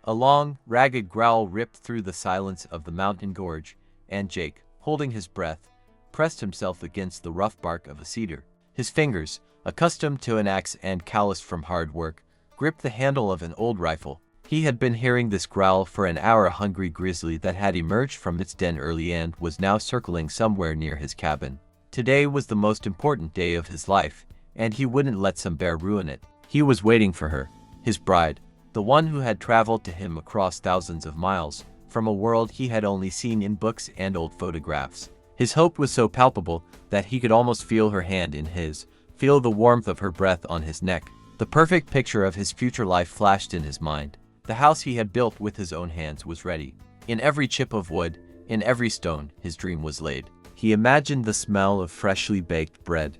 A long, ragged growl ripped through the silence of the mountain gorge, and Jake, holding his breath, pressed himself against the rough bark of a cedar. His fingers, accustomed to an axe and calloused from hard work, gripped the handle of an old rifle. He had been hearing this growl for an hour. A hungry grizzly that had emerged from its den early and was now circling somewhere near his cabin. Today was the most important day of his life, and he wouldn't let some bear ruin it. He was waiting for her, his bride, the one who had traveled to him across thousands of miles, from a world he had only seen in books and old photographs. His hope was so palpable that he could almost feel her hand in his, feel the warmth of her breath on his neck. The perfect picture of his future life flashed in his mind. The house he had built with his own hands was ready. In every chip of wood, in every stone, his dream was laid. He imagined the smell of freshly baked bread,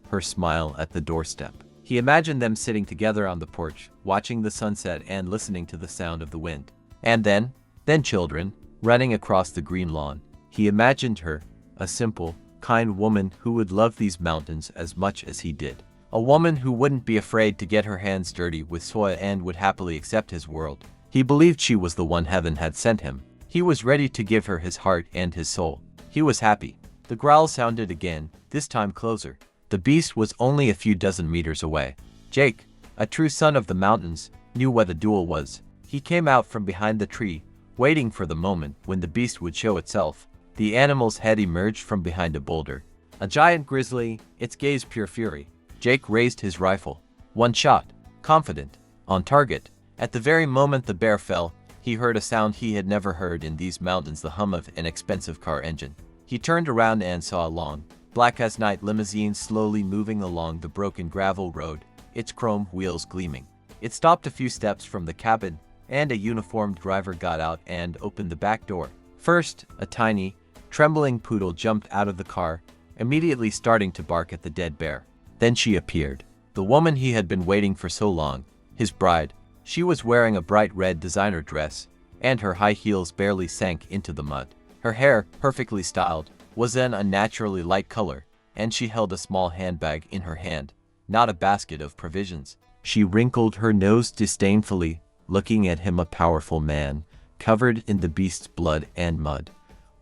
her smile at the doorstep. He imagined them sitting together on the porch, watching the sunset and listening to the sound of the wind. And then children, running across the green lawn. He imagined her, a simple, kind woman who would love these mountains as much as he did. A woman who wouldn't be afraid to get her hands dirty with soil and would happily accept his world. He believed she was the one heaven had sent him. He was ready to give her his heart and his soul. He was happy. The growl sounded again, this time closer. The beast was only a few dozen meters away. Jake, a true son of the mountains, knew what a duel was. He came out from behind the tree, waiting for the moment when the beast would show itself. The animal's head emerged from behind a boulder. A giant grizzly, its gaze pure fury. Jake raised his rifle. One shot, confident, on target. At the very moment the bear fell, he heard a sound he had never heard in these mountains, the hum of an expensive car engine. He turned around and saw a long, black as night limousine slowly moving along the broken gravel road, its chrome wheels gleaming. It stopped a few steps from the cabin, and a uniformed driver got out and opened the back door. First, a tiny, trembling poodle jumped out of the car, immediately starting to bark at the dead bear. Then she appeared, the woman he had been waiting for so long, his bride. She was wearing a bright red designer dress, and her high heels barely sank into the mud. Her hair, perfectly styled, was an unnaturally light color, and she held a small handbag in her hand, not a basket of provisions. She wrinkled her nose disdainfully, looking at him, a powerful man, covered in the beast's blood and mud,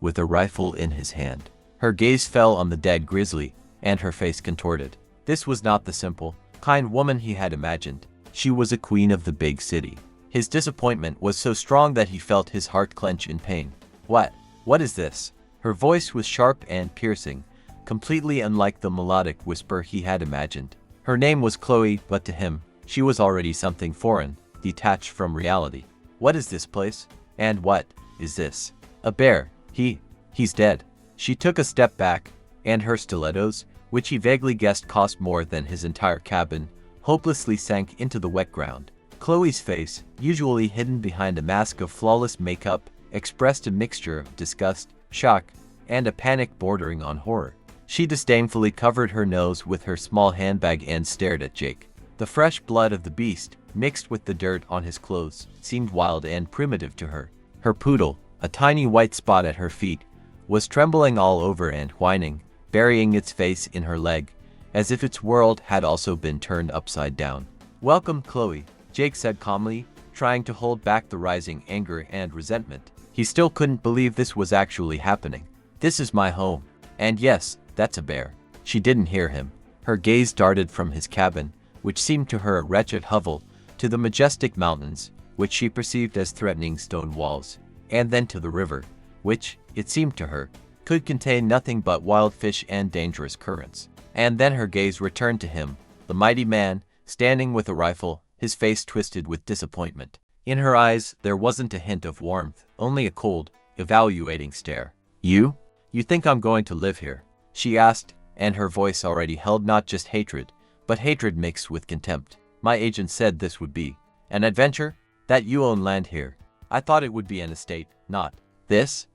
with a rifle in his hand. Her gaze fell on the dead grizzly, and her face contorted. This was not the simple, kind woman he had imagined. She was a queen of the big city. His disappointment was so strong that he felt his heart clench in pain. What is this? Her voice was sharp and piercing, completely unlike the melodic whisper he had imagined. Her name was Chloe, but to him, she was already something foreign, detached from reality. What is this place? And what is this? A bear. He's dead. She took a step back, and her stilettos, which he vaguely guessed cost more than his entire cabin, hopelessly sank into the wet ground. Chloe's face, usually hidden behind a mask of flawless makeup, expressed a mixture of disgust, shock, and a panic bordering on horror. She disdainfully covered her nose with her small handbag and stared at Jake. The fresh blood of the beast, mixed with the dirt on his clothes, seemed wild and primitive to her. Her poodle, a tiny white spot at her feet, was trembling all over and whining, burying its face in her leg, as if its world had also been turned upside down. "Welcome, Chloe," Jake said calmly, trying to hold back the rising anger and resentment. He still couldn't believe this was actually happening. "This is my home. And yes, that's a bear." She didn't hear him. Her gaze darted from his cabin, which seemed to her a wretched hovel, to the majestic mountains, which she perceived as threatening stone walls, and then to the river, which, it seemed to her, could contain nothing but wild fish and dangerous currents. And then her gaze returned to him, the mighty man, standing with a rifle, his face twisted with disappointment. In her eyes, there wasn't a hint of warmth, only a cold, evaluating stare. You think I'm going to live here?" she asked, and her voice already held not just hatred, but hatred mixed with contempt. "My agent said this would be an adventure, that you own land here. I thought it would be an estate, not this.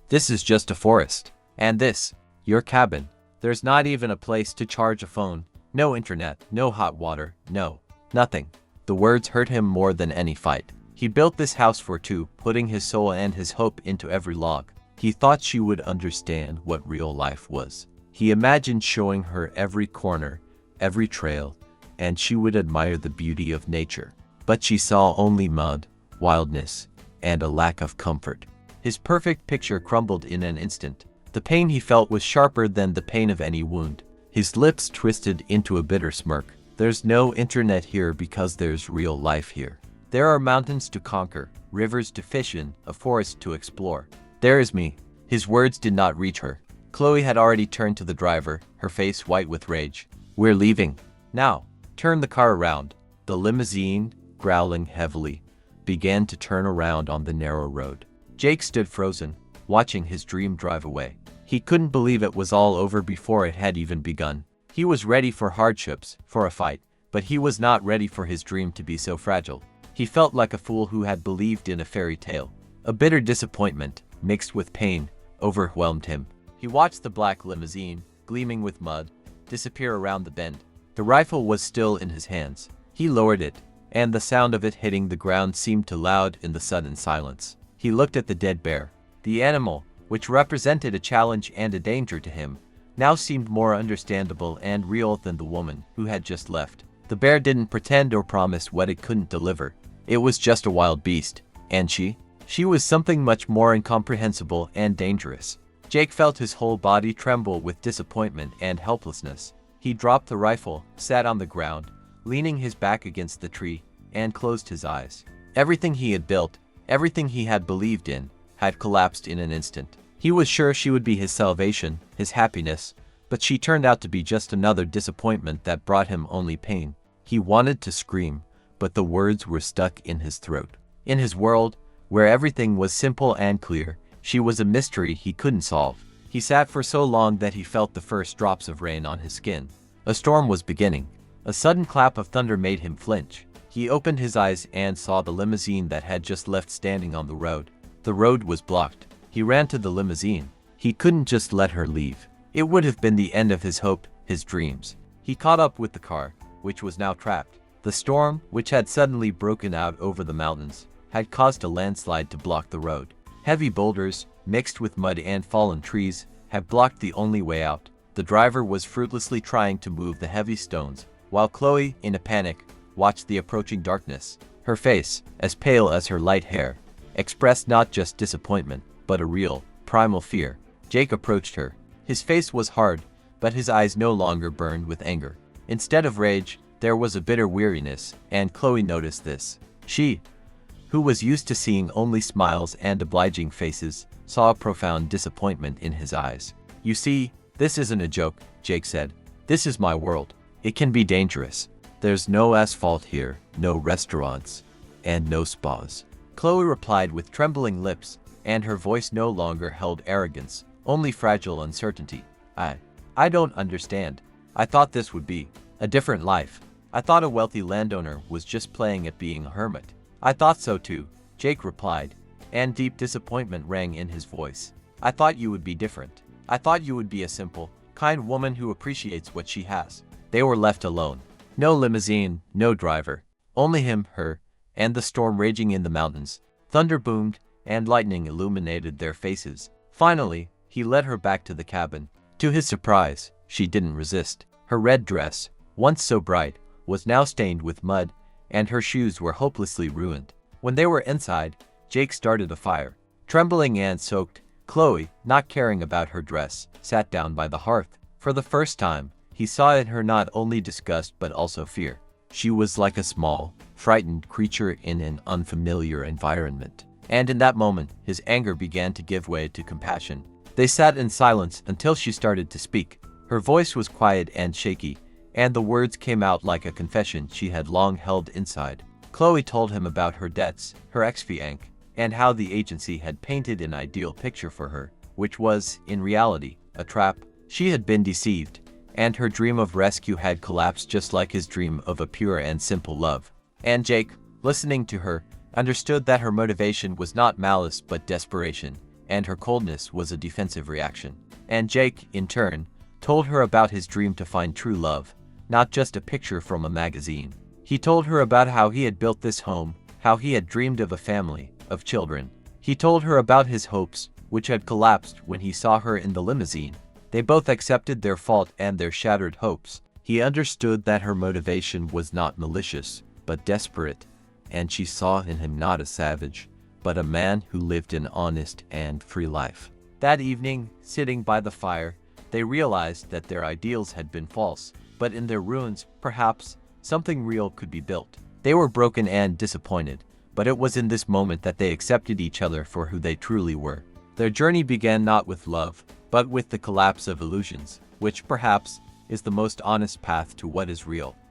This is just a forest. And this, your cabin. There's not even a place to charge a phone, no internet, no hot water, no, nothing." The words hurt him more than any fight. He built this house for two, putting his soul and his hope into every log. He thought she would understand what real life was. He imagined showing her every corner, every trail, and she would admire the beauty of nature. But she saw only mud, wildness, and a lack of comfort. His perfect picture crumbled in an instant. The pain he felt was sharper than the pain of any wound. His lips twisted into a bitter smirk. There's no internet here because there's real life here. There are mountains to conquer, rivers to fish in, a forest to explore. There is me. His words did not reach her. Chloe had already turned to the driver, her face white with rage. We're leaving. Now. Turn the car around. The limousine, growling heavily, began to turn around on the narrow road. Jake stood frozen, watching his dream drive away. He couldn't believe it was all over before it had even begun. He was ready for hardships, for a fight, but he was not ready for his dream to be so fragile. He felt like a fool who had believed in a fairy tale. A bitter disappointment, mixed with pain, overwhelmed him. He watched the black limousine, gleaming with mud, disappear around the bend. The rifle was still in his hands. He lowered it, and the sound of it hitting the ground seemed too loud in the sudden silence. He looked at the dead bear. The animal, which represented a challenge and a danger to him, now seemed more understandable and real than the woman who had just left. The bear didn't pretend or promise what it couldn't deliver. It was just a wild beast. And she? She was something much more incomprehensible and dangerous. Jake felt his whole body tremble with disappointment and helplessness. He dropped the rifle, sat on the ground, leaning his back against the tree, and closed his eyes. Everything he had built, everything he had believed in, had collapsed in an instant. He was sure she would be his salvation, his happiness, but she turned out to be just another disappointment that brought him only pain. He wanted to scream, but the words were stuck in his throat. In his world, where everything was simple and clear, she was a mystery he couldn't solve. He sat for so long that he felt the first drops of rain on his skin. A storm was beginning. A sudden clap of thunder made him flinch. He opened his eyes and saw the limousine that had just left standing on the road. The road was blocked. He ran to the limousine. He couldn't just let her leave. It would have been the end of his hope, his dreams. He caught up with the car, which was now trapped. The storm, which had suddenly broken out over the mountains, had caused a landslide to block the road. Heavy boulders, mixed with mud and fallen trees, had blocked the only way out. The driver was fruitlessly trying to move the heavy stones, while Chloe, in a panic, watched the approaching darkness. Her face, as pale as her light hair, expressed not just disappointment, but a real, primal fear. Jake approached her. His face was hard, but his eyes no longer burned with anger. Instead of rage, there was a bitter weariness, and Chloe noticed this. She, who was used to seeing only smiles and obliging faces, saw a profound disappointment in his eyes. You see, this isn't a joke, Jake said. This is my world. It can be dangerous. There's no asphalt here, no restaurants, and no spas. Chloe replied with trembling lips, and her voice no longer held arrogance, only fragile uncertainty. I don't understand. I thought this would be a different life. I thought a wealthy landowner was just playing at being a hermit. I thought so too, Jake replied, and deep disappointment rang in his voice. I thought you would be different. I thought you would be a simple, kind woman who appreciates what she has. They were left alone. No limousine, no driver. Only him, her, and the storm raging in the mountains. Thunder boomed, and lightning illuminated their faces. Finally, he led her back to the cabin. To his surprise, she didn't resist. Her red dress, once so bright, was now stained with mud, and her shoes were hopelessly ruined. When they were inside, Jake started a fire. Trembling and soaked, Chloe, not caring about her dress, sat down by the hearth. For the first time, he saw in her not only disgust but also fear. She was like a small, frightened creature in an unfamiliar environment. And in that moment, his anger began to give way to compassion. They sat in silence until she started to speak. Her voice was quiet and shaky, and the words came out like a confession she had long held inside. Chloe told him about her debts, her ex-fiancé, and how the agency had painted an ideal picture for her, which was, in reality, a trap. She had been deceived, and her dream of rescue had collapsed just like his dream of a pure and simple love. And Jake, listening to her, understood that her motivation was not malice but desperation, and her coldness was a defensive reaction. And Jake, in turn, told her about his dream to find true love, not just a picture from a magazine. He told her about how he had built this home, how he had dreamed of a family, of children. He told her about his hopes, which had collapsed when he saw her in the limousine. They both accepted their fault and their shattered hopes. He understood that her motivation was not malicious, but desperate, and she saw in him not a savage, but a man who lived an honest and free life. That evening, sitting by the fire, they realized that their ideals had been false, but in their ruins, perhaps, something real could be built. They were broken and disappointed, but it was in this moment that they accepted each other for who they truly were. Their journey began not with love, but with the collapse of illusions, which perhaps is the most honest path to what is real.